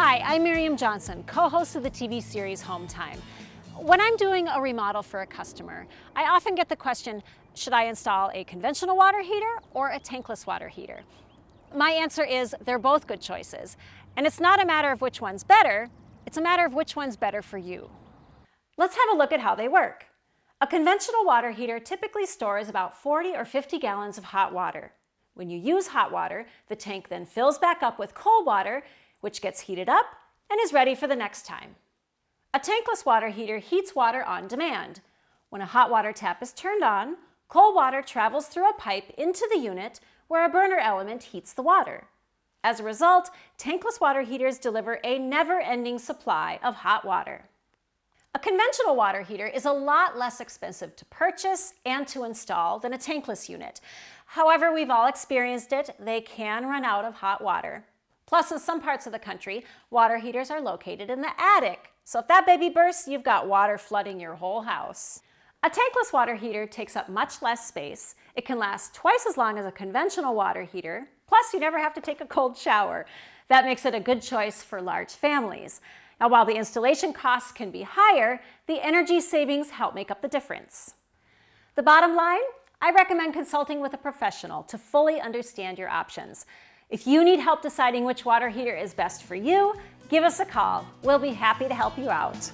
Hi, I'm Miriam Johnson, co-host of the TV series Home Time. When I'm doing a remodel for a customer, I often get the question, should I install a conventional water heater or a tankless water heater? My answer is they're both good choices. And it's not a matter of which one's better, it's a matter of which one's better for you. Let's have a look at how they work. A conventional water heater typically stores about 40 or 50 gallons of hot water. When you use hot water, the tank then fills back up with cold water, which gets heated up and is ready for the next time. A tankless water heater heats water on demand. When a hot water tap is turned on, cold water travels through a pipe into the unit where a burner element heats the water. As a result, tankless water heaters deliver a never-ending supply of hot water. A conventional water heater is a lot less expensive to purchase and to install than a tankless unit. However, we've all experienced it, they can run out of hot water. Plus, in some parts of the country, water heaters are located in the attic. So if that baby bursts, you've got water flooding your whole house. A tankless water heater takes up much less space. It can last twice as long as a conventional water heater. Plus, you never have to take a cold shower. That makes it a good choice for large families. Now, while the installation costs can be higher, the energy savings help make up the difference. The bottom line, I recommend consulting with a professional to fully understand your options. If you need help deciding which water heater is best for you, give us a call. We'll be happy to help you out.